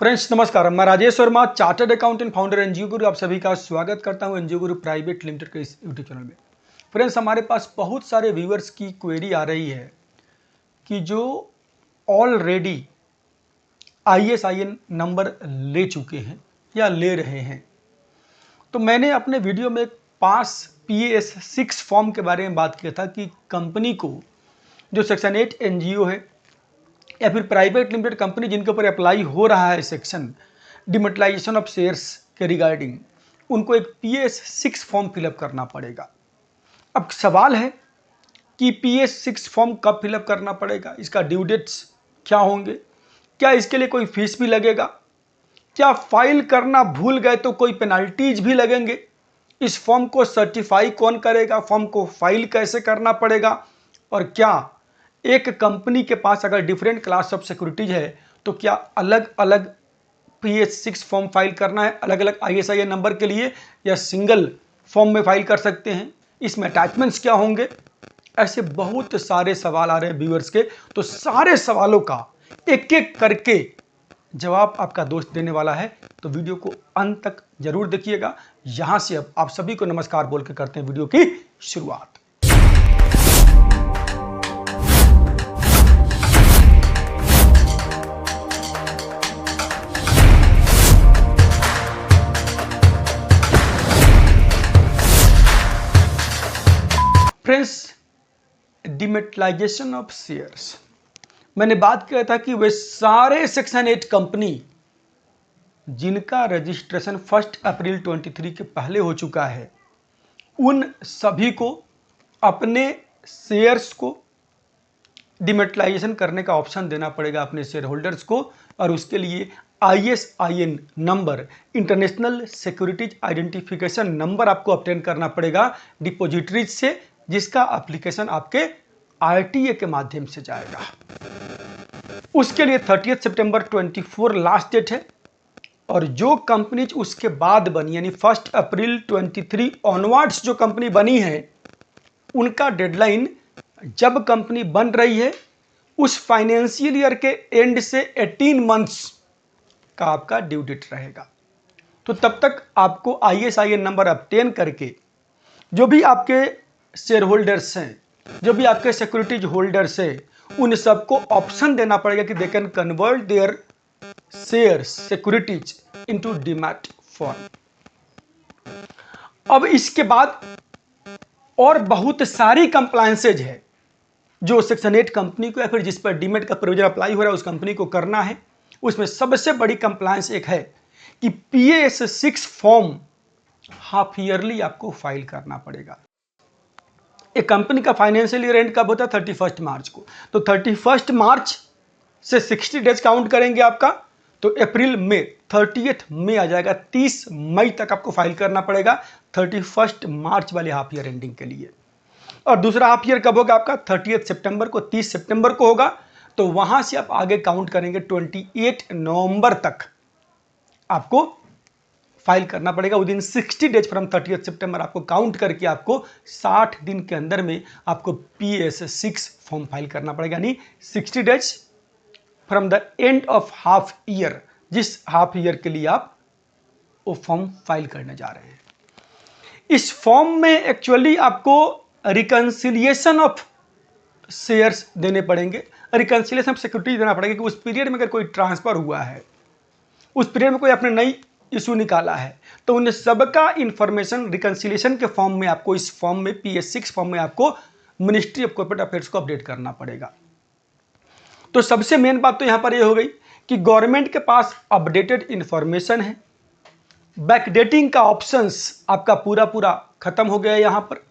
Friends नमस्कार, मैं Rajesh Verma, chartered accountant, founder NGO गुरु। आप सभी का स्वागत करता हूं एनजीओ गुरु प्राइवेट लिमिटेड के इस यूट्यूब चैनल में। फ्रेंड्स, हमारे पास बहुत सारे व्यूअर्स की क्वेरी आ रही है कि जो ऑलरेडी आईएसआईएन नंबर ले चुके हैं या ले रहे हैं। तो मैंने अपने वीडियो में पास PAS 6 फॉर्म के बारे में बात किया था कि कंपनी को जो सेक्शन 8 एनजीओ है या फिर प्राइवेट लिमिटेड कंपनी जिनके ऊपर अप्लाई हो रहा है सेक्शन डिमेटलाइजेशन ऑफ शेयर्स के रिगार्डिंग, उनको एक PAS 6 फॉर्म फिलअप करना पड़ेगा। अब सवाल है कि PAS 6 फॉर्म कब फिलअप करना पड़ेगा, इसका ड्यू डेट्स क्या होंगे, क्या इसके लिए कोई फीस भी लगेगा, क्या फाइल करना भूल गए तो कोई पेनल्टीज भी लगेंगे, इस फॉर्म को सर्टिफाई कौन करेगा, फॉर्म को फाइल कैसे करना पड़ेगा, और क्या एक कंपनी के पास अगर डिफरेंट क्लास ऑफ सिक्योरिटीज है तो क्या अलग अलग PAS 6 फॉर्म फाइल करना है अलग अलग ISIN नंबर के लिए, या सिंगल फॉर्म में फाइल कर सकते हैं, इसमें अटैचमेंट्स क्या होंगे। ऐसे बहुत सारे सवाल आ रहे हैं व्यूअर्स के। तो सारे सवालों का एक एक करके जवाब आपका दोस्त देने वाला है, तो वीडियो को अंत तक जरूर देखिएगा। यहां से अब आप सभी को नमस्कार बोल के करते हैं वीडियो की शुरुआत। फ्रेंड्स, डिमेटलाइजेशन ऑफ शेयर्स, मैंने बात किया था कि वे सारे सेक्शन 8 कंपनी जिनका रजिस्ट्रेशन 1 अप्रैल 23 के पहले हो चुका है, उन सभी को अपने शेयर्स को डिमेटलाइजेशन करने का ऑप्शन देना पड़ेगा अपने शेयर होल्डर्स को, और उसके लिए ISIN number, international securities identification number आपको ऑब्टेन करना पड़ेगा डिपोजिटरीज से, जिसका एप्लीकेशन आपके RTA के माध्यम से जाएगा। उसके लिए 30 सितंबर 24 लास्ट डेट है, और जो कंपनीज उसके बाद बनी यानी 1 अप्रैल 23 ऑनवर्ड्स जो कंपनी बनी है, उनका डेडलाइन जब कंपनी बन रही है उस फाइनेंशियल ईयर के एंड से 18 मंथ्स का आपका ड्यू डेट रहेगा। तो तब तक आपको ISIN नंबर ऑब्टेन करके जो भी आपके शेयर होल्डर्स हैं, जो भी आपके सिक्योरिटीज होल्डर्स हैं, उन सबको ऑप्शन देना पड़ेगा कि they can convert there shares securities into demat form. अब इसके बाद और बहुत सारी कंप्लायंसेज है जो सेक्शन 8 कंपनी को या फिर जिस पर डीमैट का प्रोविजन अप्लाई हो रहा है उस कंपनी को करना है। उसमें सबसे बड़ी कंप्लायंस एक है कि PAS 6 फॉर्म हाफ ईयरली आपको फाइल करना पड़ेगा। एक कंपनी का फाइनेंशियल ईयर एंड कब होता है? 31 मार्च को। तो 31 मार्च से 60 डेज काउंट करेंगे आपका, तो अप्रैल में 30 मई आ जाएगा। 30 मई तक आपको फाइल करना पड़ेगा 31 मार्च वाले हाफ ईयर एंडिंग के लिए। और दूसरा हाफ ईयर कब होगा आपका? 30 सितंबर को, 30 सितंबर को होगा। तो वहां से आप आगे काउंट करेंगे 28 नवंबर तक आपको फाइल करना पड़ेगा। विदिन 60 डेज फ्रॉम 30 सितंबर आपको काउंट करके आपको 60 दिन के अंदर में आपको PAS 6 फॉर्म फाइल करना पड़ेगा, यानी 60 days from the end of half year, जिस हाफ ईयर के लिए आप वो फॉर्म फाइल करने जा रहे हैं। इस फॉर्म में एक्चुअली आपको रिकंसिलिएशन ऑफ शेयर्स देने पड़ेंगे, रिकंसिलिएशन ऑफ सिक्योरिटी देना पड़ेगा कि उस पीरियड में अगर कोई ट्रांसफर हुआ है, उस पीरियड में कोई आपने नई इशू निकाला है, तो उन सबका इंफॉर्मेशन रिकंसिलिएशन के फॉर्म में आपको, इस फॉर्म में PAS 6 फॉर्म में आपको मिनिस्ट्री ऑफ कॉर्पोरेट अफेयर्स को अपडेट करना पड़ेगा। तो सबसे मेन बात तो यहां पर यह हो गई कि गवर्नमेंट के पास अपडेटेड इंफॉर्मेशन है, बैकडेटिंग का ऑप्शंस आपका पूरा खत्म हो गया है यहां पर।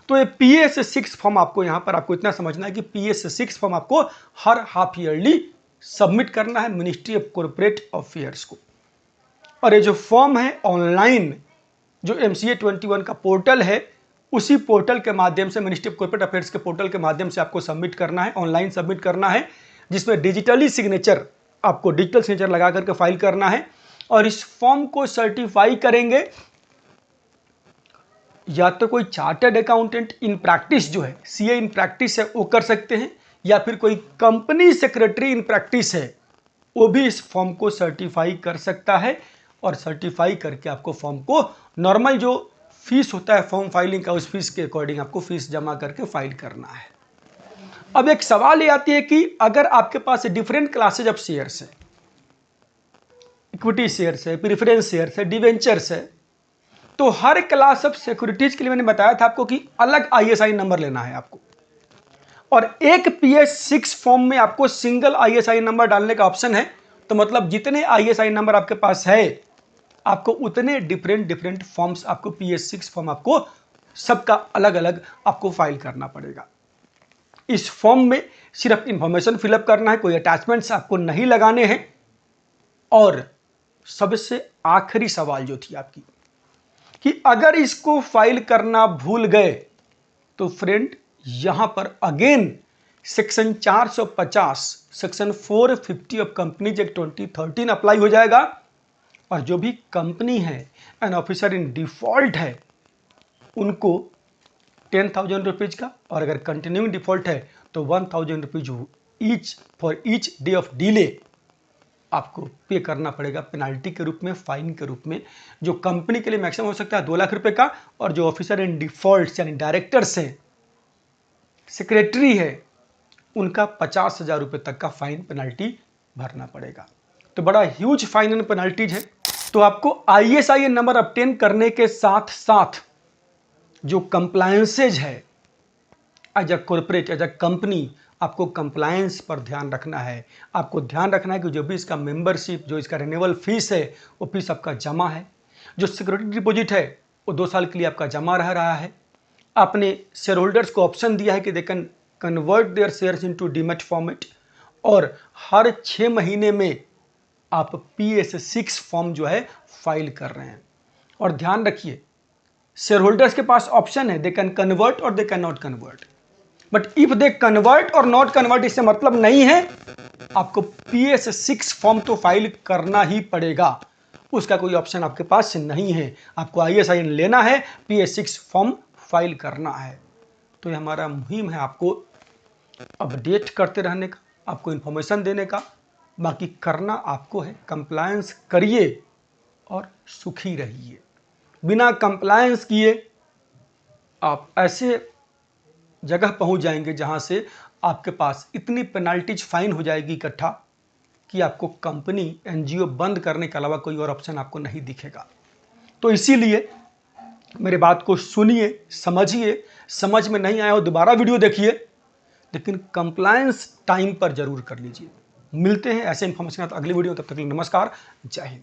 तो ये PAS 6 फॉर्म आपको यहां पर आपको इतना समझना है कि PAS 6 फॉर्म आपको हर हाफ ईयरली सबमिट करना है मिनिस्ट्री ऑफ कॉर्पोरेट अफेयर्स को। और ये जो फॉर्म है ऑनलाइन, जो MCA 21 का पोर्टल है, उसी पोर्टल के माध्यम से, मिनिस्ट्री ऑफ कॉर्पोरेट अफेयर्स के पोर्टल के माध्यम से आपको सबमिट करना है, ऑनलाइन सबमिट करना है, जिसमें डिजिटली सिग्नेचर, आपको डिजिटल सिग्नेचर लगा करके फाइल करना है। और इस फॉर्म को सर्टिफाई करेंगे या तो कोई चार्टर्ड अकाउंटेंट इन प्रैक्टिस जो है, CA इन प्रैक्टिस है, वो कर सकते हैं, या फिर कोई कंपनी सेक्रेटरी इन प्रैक्टिस है वो भी इस फॉर्म को सर्टिफाई कर सकता है और सर्टिफाई करके आपको फॉर्म को नॉर्मल जो फीस होता है फॉर्म फाइलिंग का, उस फीस के अकॉर्डिंग आपको फीस जमा करके फाइल करना है। अब एक सवाल ये आती है कि अगर आपके पास डिफरेंट क्लासेज ऑफ शेयर्स है, इक्विटी शेयर्स है, प्रेफरेंस शेयर्स है, डिवेंचर्स है, तो हर क्लास ऑफ सिक्योरिटीज के लिए मैंने बताया था आपको कि अलग आईएसआई नंबर लेना है आपको, और एक PS6 फॉर्म में आपको सिंगल आईएसआई नंबर डालने का ऑप्शन है। तो मतलब जितने आईएसआई नंबर आपके पास है, आपको उतने डिफरेंट फॉर्म्स, आपको PS6 फॉर्म आपको सबका अलग अलग आपको फाइल करना पड़ेगा। इस फॉर्म में सिर्फ इंफॉर्मेशन फिलअप करना है, कोई अटैचमेंट्स आपको नहीं लगाने हैं। और सबसे आखिरी सवाल जो थी आपकी कि अगर इसको फाइल करना भूल गए तो फ्रेंड यहां पर again section 450 section 450 of companies act 2013 apply हो जाएगा। और जो भी कंपनी है एन ऑफिसर इन डिफॉल्ट है उनको 10,000 रुपीज का, और अगर कंटिन्यूइंग डिफॉल्ट है तो 1,000 rupees each for each day of delay आपको पे करना पड़ेगा पेनाल्टी के रूप में, फाइन के रूप में, जो कंपनी के लिए मैक्सिमम हो सकता है 2 लाख रुपए का, और जो ऑफिसर इन डिफॉल्ट यानी डायरेक्टर्स हैं, सेक्रेटरी है, उनका 50,000 रुपए तक का फाइन पेनाल्टी भरना पड़ेगा। तो बड़ा ह्यूज फाइन एंड पेनाल्टीज है। तो आपको ISIN नंबर ऑब्टेन करने के साथ साथ जो कंप्लायंसेज है as a corporate, as a company, आपको कंप्लायंस पर ध्यान रखना है। आपको ध्यान रखना है कि जो भी इसका मेंबरशिप, जो इसका रिन्यूअल फीस है, वो फीस आपका जमा है। जो सिक्योरिटी डिपॉजिट है वो 2 साल के लिए आपका जमा रह रहा है। आपने शेयर होल्डर्स को ऑप्शन दिया है कि they can convert there shares into demat format, और हर 6 महीने में आप PS6 फॉर्म जो है फाइल कर रहे हैं। और ध्यान रखिए, शेयर होल्डर्स के पास ऑप्शन है, दे कैन कन्वर्ट और they can not convert, but if they convert और नॉट कन्वर्ट इससे मतलब नहीं है आपको PS6 फॉर्म तो फाइल करना ही पड़ेगा, उसका कोई ऑप्शन आपके पास नहीं है। आपको ISIN लेना है, PS6 फॉर्म फाइल करना है। तो ये हमारा मुहिम है आपको अपडेट करते रहने का, आपको इंफॉर्मेशन देने का, बाकी करना आपको है। कंप्लायंस करिए और सुखी रहिए। बिना कंप्लायंस किए आप ऐसे जगह पहुंच जाएंगे जहां से आपके पास इतनी पेनाल्टीज फाइन हो जाएगी इकट्ठा कि आपको कंपनी NGO बंद करने के अलावा कोई और ऑप्शन आपको नहीं दिखेगा। तो इसीलिए मेरे बात को सुनिए, समझिए, समझ में नहीं आया हो दोबारा वीडियो देखिए, लेकिन कंप्लायंस टाइम पर जरूर कर लीजिए। मिलते हैं ऐसे इंफॉर्मेशन अगली वीडियो, तब तक के लिए नमस्कार, जय हिंद।